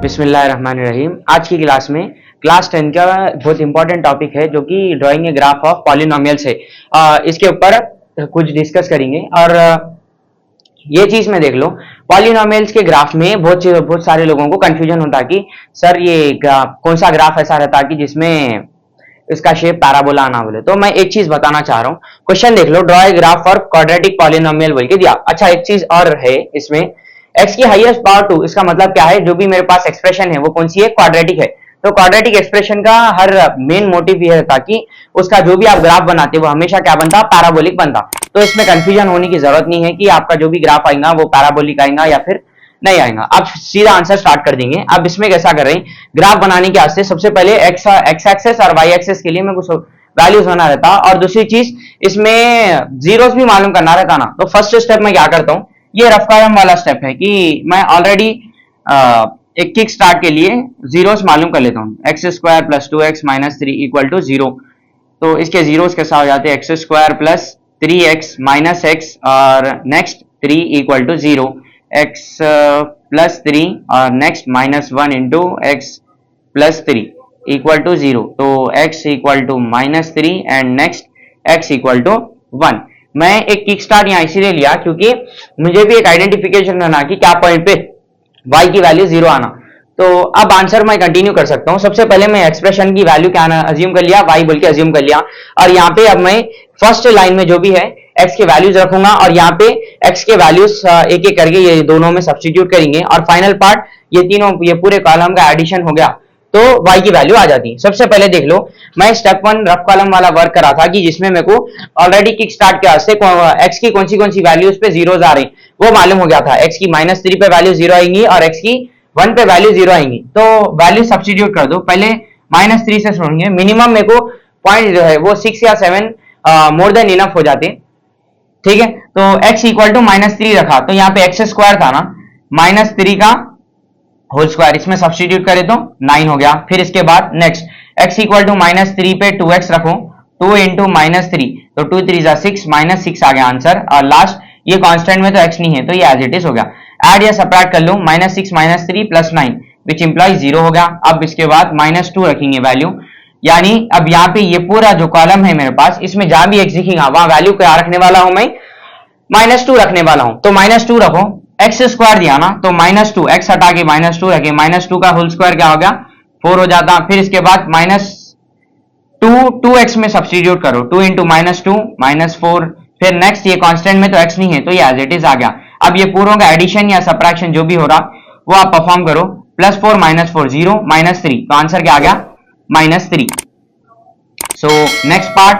बिस्मिल्लाहिर्रहमानिर्रहीम। आज की क्लास में क्लास 10 का बहुत इंपॉर्टेंट टॉपिक है जो कि drawing a graph of polynomials है। इसके ऊपर कुछ डिस्कस करेंगे और ये चीज में देख लो, पॉलिनोमियल्स के ग्राफ में बहुत सारे लोगों को कंफ्यूजन होता है कि सर ये कौन सा ग्राफ ऐसा रहता है कि जिसमें इसका शेप पैराबोला आना बोले। तो मैं एक चीज बताना चाह रहा हूँ, क्वेश्चन देख लो, draw a graph for quadratic polynomial बोल के दिया। अच्छा, एक चीज और है इसमें, x की हाईएस्ट पावर 2, इसका मतलब क्या है, जो भी मेरे पास एक्सप्रेशन है वो कौन सी है, क्वाड्रेटिक है। तो क्वाड्रेटिक एक्सप्रेशन का हर मेन मोटिव ये रहता कि उसका जो भी आप ग्राफ बनाते वो हमेशा क्या बनता, पैराबोलिक बनता। तो इसमें कंफ्यूजन होने की जरूरत नहीं है कि आपका जो भी ग्राफ आएगा वो पैराबोलिक आएगा या फिर नहीं आएगा। अब सीधा आंसर स्टार्ट कर देंगे। अब इसमें कैसा कर रहे हैं, ग्राफ बनाने के वास्ते सबसे पहले एक्स एक्सेस और वाई एक्सेस के लिए मैं कुछ वैल्यूज होना रहता, और दूसरी चीज इसमें जीरोस भी मालूम करना रहता ना। तो फर्स्ट स्टेप मैं क्या करता हूँ, ये रफ कॉलम वाला स्टेप है कि मैं ऑलरेडी एक किक स्टार्ट के लिए जीरोस मालूम कर लेता हूँ। X square plus 2x minus 3 equal to 0। तो इसके जीरोस कैसा हो जाते हैं, x square plus 3x minus x और next 3 equal to 0, x plus 3 और next minus 1 into x plus 3 equal to 0। तो x equal to minus 3 and next x equal to 1। मैं एक किक स्टार्ट यहाँ इसीलिए लिया क्योंकि मुझे भी एक आइडेंटिफिकेशन करना कि क्या पॉइंट पे y की वैल्यू 0 आना। तो अब आंसर मैं कंटिन्यू कर सकता हूँ। सबसे पहले मैं एक्सप्रेशन की वैल्यू क्या अज्यूम कर लिया, y बोल के अज्यूम कर लिया, और यहाँ पे अब मैं फर्स्ट लाइन में जो भी है x के वैल्यूज रखूंगा और यहाँ पे x के वैल्यूज एक एक करके ये दोनों में सब्स्टिट्यूट करेंगे, और फाइनल पार्ट ये तीनों, ये पूरे कॉलम का एडिशन हो गया तो y की वैल्यू आ जाती है। सबसे पहले देख लो, मैं स्टेप 1 रफ कॉलम वाला वर्क करा था कि जिसमें मेरे को ऑलरेडी किक स्टार्ट के वास्ते x की कौन सी वैल्यूज पे जीरोस आ रही वो मालूम हो गया था। x की माइनस 3 पे वैल्यू 0 आएंगी और x की 1 पे वैल्यू 0 आएंगी। तो वैल्यू सब्स्टिट्यूट कर दो। पहले माइनस 3 से सुनेंगे, मिनिमम मेरे को पॉइंट जो है वो 6 या 7 मोर देन इनफ हो जाते, ठीक है। तो x इक्वल टू माइनस 3 रखा, तो यहाँ पे एक्स स्क्वायर था ना, माइनस 3 का होल स्क्वायर, इसमें सब्स्टिट्यूट करे तो 9 हो गया। फिर इसके बाद next x equal to minus 3 पे 2x रखो, 2 इंटू माइनस 3, तो 2 3 जा 6, माइनस 6 आ गया आंसर। और लास्ट ये कांस्टेंट में तो x नहीं है तो ये एज इट इज हो गया। ऐड या सब्ट्रैक्ट कर लो, minus 6 minus 3 plus 9 which implies 0 हो गया। अब इसके बाद माइनस 2 रखेंगे वैल्यू, यानी अब यहाँ पे ये पूरा जो कॉलम है मेरे पास, इसमें जहां भी x दिखेगा वहां वैल्यू क्या रखने वाला हूं मैं, माइनस 2 रखने वाला हूं। तो माइनस 2 रखो, एक्स स्क्वायर दिया ना तो माइनस 2, एक्स हटा के माइनस 2 रखे, माइनस 2 का होल स्क्वायर क्या हो गया, 4 हो जाता। फिर इसके बाद माइनस 2x में सब्स्टिट्यूट करो, 2 इंटू माइनस 2 माइनस 4। फिर नेक्स्ट ये कांस्टेंट में तो x नहीं है तो ये एज इट इज आ गया। अब ये पूरों का एडिशन या सब्ट्रैक्शन जो भी हो रहा वो आप परफॉर्म करो, प्लस 4 माइनस 4 0 माइनस 3, तो आंसर क्या आ गया, minus 3। So next part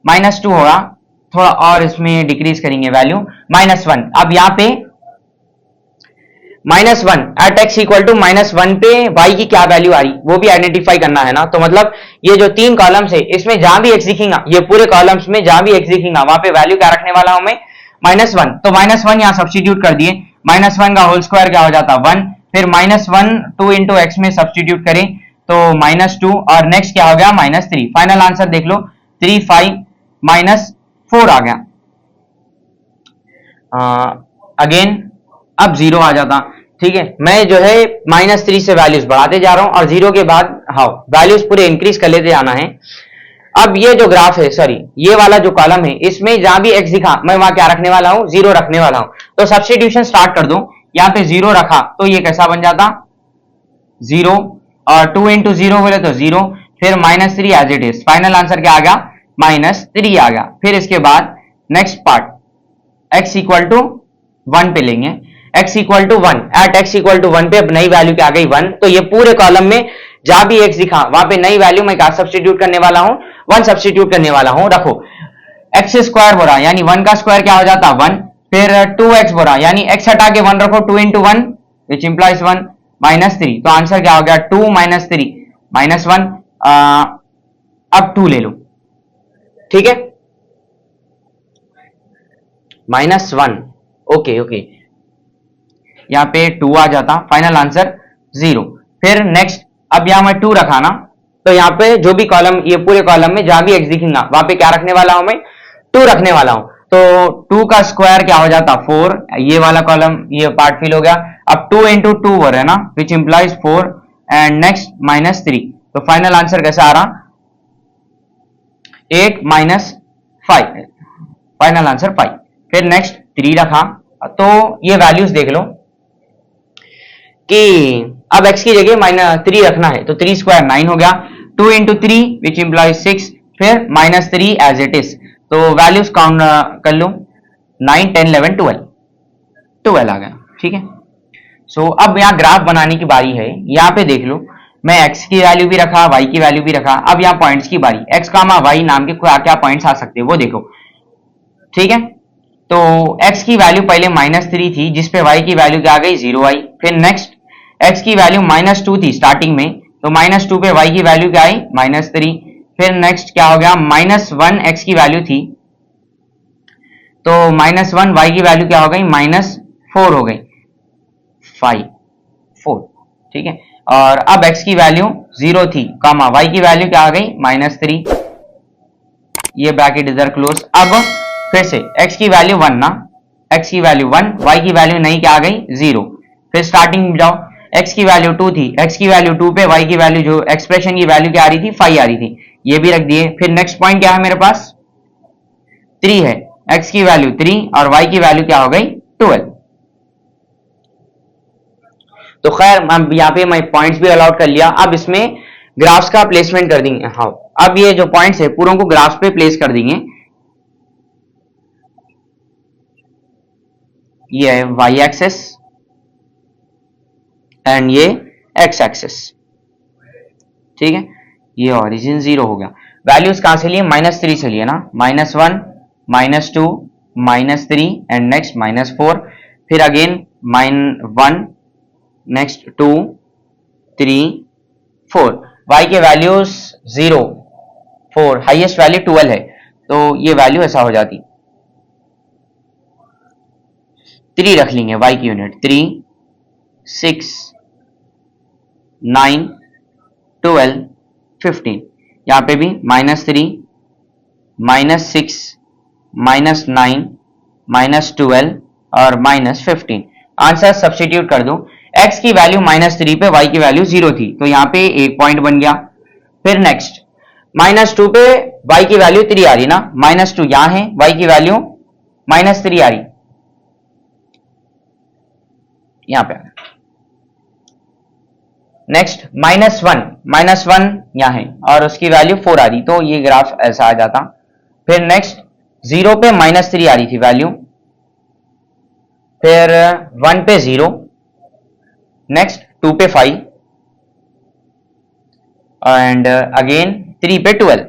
minus 2 होगा, थोड़ा और इसमें डिक्रीज करेंगे वैल्यू, माइनस 1। अब यहाँ पे minus 1 at x equal to minus 1 पे y की क्या वैल्यू आ रही वो भी आइडेंटिफाई करना है ना। तो मतलब ये जो 3 कॉलम्स है इसमें जहां भी x दिखेगा, ये पूरे कॉलम्स में जहां भी x दिखेगा वहां पे वैल्यू क्या रखने वाला हूं मैं, माइनस 1। तो माइनस 1 यहां सब्स्टिट्यूट कर दिए, माइनस 1 का होल स्क्वायर क्या हो जाता, 1। फिर माइनस 1 2 इंटू एक्स में सब्स्टिट्यूट करें तो माइनस 2, और नेक्स्ट क्या हो गया, माइनस 3। फाइनल आंसर देख लो, 3 5 माइनस 4 आ गया। अगेन अब 0 आ जाता, ठीक है। मैं जो है माइनस 3 से वैल्यूज बढ़ाते जा रहा हूं और 0 के बाद हाँ वैल्यूज पूरे इंक्रीज कर लेते जाना है। अब ये जो ग्राफ है, सॉरी ये वाला जो कॉलम है, इसमें जहां भी x दिखा मैं वहां क्या रखने वाला हूं, 0 रखने वाला हूं। तो सब्स्टिट्यूशन स्टार्ट कर दो, यहाँ पे 0 रखा तो ये कैसा बन जाता, 0, और 2 इंटू 0 बोले तो 0, फिर minus 3 as it is. Final answer क्या आ गया, माइनस 3 आ गया। फिर इसके बाद next part x equal to 1 पे लेंगे, x equal to 1 at x equal to 1 पे अब नई वैल्यू क्या आ गई, 1। तो ये पूरे कॉलम में जहां भी x दिखा वहां पे नई वैल्यू मैं क्या सब्स्टिट्यूट करने वाला हूं, 1 सब्स्टिट्यूट करने वाला हूं। रखो एक्स स्क्वायर बोला यानी 1 का स्क्वायर क्या हो जाता, 1। फिर 2x बोला यानी x हटा के 1 रखो, 2 इंटू 1 विच इंप्लाइज 1 माइनस 3। तो आंसर क्या हो गया, 2 माइनस 3 माइनस 1। अब 2 ले लो, ठीक है, माइनस 1, ओके ओके, यहाँ पे 2 आ जाता। Final answer 0। फिर नेक्स्ट अब यहाँ मैं 2 रखा ना, तो यहाँ पे जो भी कॉलम, ये पूरे कॉलम में जहां भी x दिखेगा वहां पे क्या रखने वाला हूं मैं, 2 रखने वाला हूं। तो 2 का स्क्वायर क्या हो जाता 4, ये वाला कॉलम ये पार्ट फिल हो गया। अब 2 इंटू 2 हो रहा है ना, विच इंप्लाइज 4 एंड नेक्स्ट -3, तो फाइनल आंसर कैसा आ रहा 8 - 5, फाइनल आंसर 5। फिर नेक्स्ट 3 रखा, तो ये वैल्यूज देख लो कि अब x की जगह -3 रखना है, तो 3 स्क्वायर 9 हो गया, 2 इंटू 3 विच इंप्लाइज 6, फिर -3 एज इट इज, तो वैल्यूज काउंट कर लो 9 10 11 12 आ गया, ठीक है। सो अब यहाँ ग्राफ बनाने की बारी है। यहाँ पे देख लो मैं x की वैल्यू भी रखा, y की वैल्यू भी रखा। अब यहाँ पॉइंट्स की बारी, x, y नाम के क्या क्या पॉइंट्स आ सकते हैं वो देखो, ठीक है। तो x की वैल्यू पहले -3 थी, जिसपे y की वैल्यू क्या आ गई 0 आई। फिर नेक्स्ट x की वैल्यू -2 थी स्टार्टिंग में, तो -2 पे y की वैल्यू क्या आई -3। फिर नेक्स्ट क्या हो गया -1 x की वैल्यू थी, तो -1 y की वैल्यू क्या हो गई -4 हो गई 4, ठीक है। और अब x की वैल्यू 0 थी, y की वैल्यू क्या आ गई -3, ये ब्रैकेट इधर क्लोज। अब फिर से x की वैल्यू 1 ना, x की वैल्यू 1, y की वैल्यू नहीं क्या आ गई 0। फिर स्टार्टिंग में जाओ, x की वैल्यू 2 थी, x की वैल्यू 2 पे y की वैल्यू जो एक्सप्रेशन की वैल्यू क्या आ रही थी 5 आ रही थी, ये भी रख दिए। फिर नेक्स्ट पॉइंट क्या है मेरे पास 3 है, x की वैल्यू 3 और y की वैल्यू क्या हो गई 12। तो खैर अब यहाँ पे मैं पॉइंट्स भी अलॉट कर लिया। अब इसमें ग्राफ्स का प्लेसमेंट कर देंगे। हाँ, अब ये जो पॉइंट्स है पूरों को ग्राफ्स पे प्लेस कर देंगे। ये है y एक्सेस एंड ये x एक्सेस, ठीक है। ये ओरिजिन 0 हो गया। वैल्यूज कहां से लिए -3 से लिए ना, -1 -2 -3 एंड नेक्स्ट -4, फिर अगेन -1 नेक्स्ट 2 3 4। y के वैल्यूज 0 4, हाईएस्ट वैल्यू 12 है, तो ये वैल्यू ऐसा हो जाती 3 रख लेंगे y की यूनिट, 3 6 9 12 15। यहां पे भी -3 -6 -9 -12 और -15। आंसर सब्स्टिट्यूट कर दो। x की वैल्यू -3 पे y की वैल्यू 0 थी, तो यहां पे एक पॉइंट बन गया। फिर नेक्स्ट -2 पे y की वैल्यू 3 आ रही ना, -2 यहां है, y की वैल्यू -3 आ रही यहां पे। नेक्स्ट -1 यहां है और उसकी वैल्यू 4 आ रही, तो ये ग्राफ ऐसा आ जाता। फिर नेक्स्ट 0 पे -3 आ रही थी वैल्यू, फिर 1 पे 0, नेक्स्ट 2 पे 5 एंड अगेन 3 पे 12।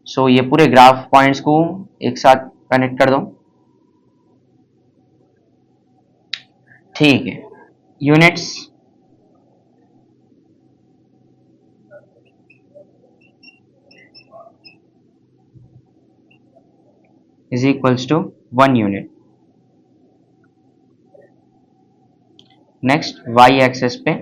सो ये पूरे ग्राफ पॉइंट्स को एक साथ कनेक्ट कर दो, ठीक है। Units is equals to 1 unit. Next y axis पे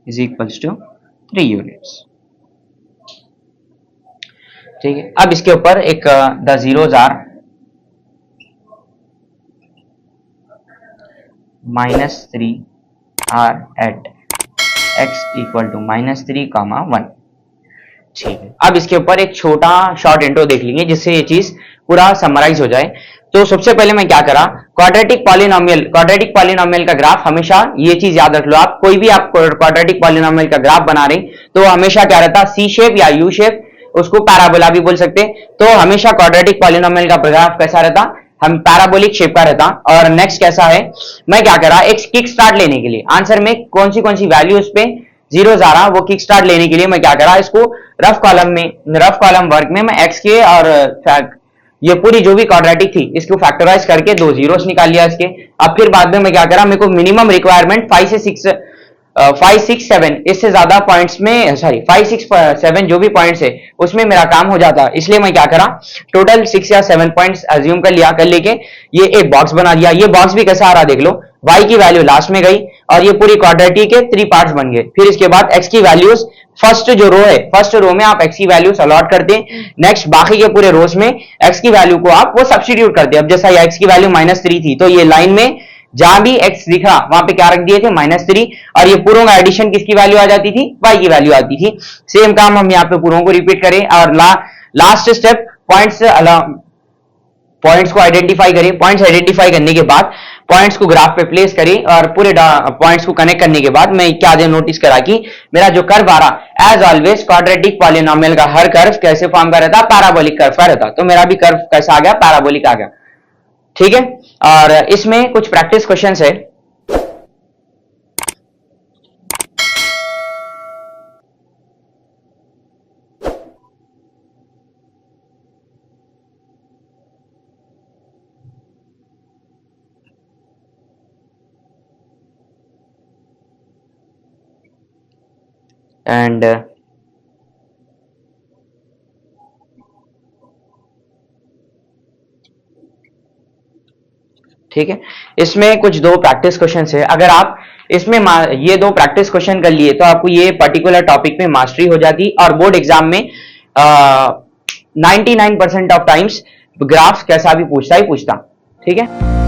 इज इक्वल्स टू 3 यूनिट्स, ठीक है। अब इसके ऊपर एक the zeros are -3 are at x equal to -3, 1, ठीक है। अब इसके ऊपर एक छोटा शॉर्ट इंट्रो देख लेंगे जिससे ये चीज पूरा समराइज हो जाए। तो सबसे पहले मैं क्या करा, क्वाड्रेटिक पॉलिनोमियल का ग्राफ हमेशा ये चीज याद रख लो। आप कोई भी आप क्वाड्रेटिक पॉलिनोमियल का ग्राफ बना रहे तो हमेशा क्या रहता, सी शेप या यू शेप, उसको पैराबोला भी बोल सकते। तो हमेशा क्वाड्रेटिक पॉलिनोमियल का ग्राफ कैसा रहता, हम पैराबोलिक शेप का रहता। और नेक्स्ट कैसा है, मैं क्या करा, एक किक स्टार्ट लेने के लिए आंसर में कौन सी वैल्यू उस पे जीरोस आ रहा, वो किक स्टार्ट लेने के लिए मैं क्या करा, इसको रफ कॉलम वर्क में मैं एक्स के और ये पूरी जो भी क्वाड्रेटिक थी इसको फैक्टराइज करके 2 जीरोस निकाल लिया इसके। अब फिर बाद में मैं क्या करा, मेरे को मिनिमम रिक्वायरमेंट 5 से 6 5 6 7 इससे ज्यादा पॉइंट्स में, सॉरी 5 6 7 जो भी पॉइंट्स है उसमें मेरा काम हो जाता, इसलिए मैं क्या करा, टोटल 6 या 7 पॉइंट्स अज्यूम कर लिया, कर लेके ये एक बॉक्स बना दिया। ये बॉक्स भी कैसा आ रहा देख लो, y की वैल्यू लास्ट में गई और ये पूरी क्वाड्रेटिक के 3 पार्ट्स बन गए। फिर इसके बाद x की वैल्यूज, फर्स्ट जो रो है, फर्स्ट रो में आप x की वैल्यूज अलॉट करते हैं, नेक्स्ट बाकी के पूरे रोज में x की वैल्यू को आप वो सब्स्टिट्यूट करते हैं। अब जैसा x की वैल्यू -3 थी तो ये लाइन में जहां भी x दिखा वहां पे क्या रख दिए थे, -3, और ये पूरों का एडिशन किसकी वैल्यू आ जाती थी, y की वैल्यू आती थी। सेम काम हम यहाँ पे पूरों को रिपीट करें और लास्ट स्टेप पॉइंट्स को आइडेंटिफाई करें। पॉइंट्स आइडेंटिफाई करने के बाद पॉइंट्स को ग्राफ पे प्लेस करें और पूरे पॉइंट्स को कनेक्ट करने के बाद मैं क्या दे नोटिस करा कि मेरा जो कर्व आ रहा, एज ऑलवेज क्वाड्रेटिक पॉलिनोमियल का हर कर्व कैसे फॉर्म का रहता, पैराबोलिक कर्व का रहता। तो मेरा भी कर्व कैसा आ गया, पैराबोलिक आ गया। ठीक है, और इसमें कुछ प्रैक्टिस क्वेश्चंस है। एंड ठीक है, इसमें कुछ दो प्रैक्टिस क्वेश्चंस है। अगर आप इसमें ये दो प्रैक्टिस क्वेश्चन कर लिए तो आपको ये पर्टिकुलर टॉपिक में मास्टरी हो जाती और बोर्ड एग्जाम में 99% ऑफ टाइम्स ग्राफ्स कैसा भी पूछता ही पूछता। ठीक है।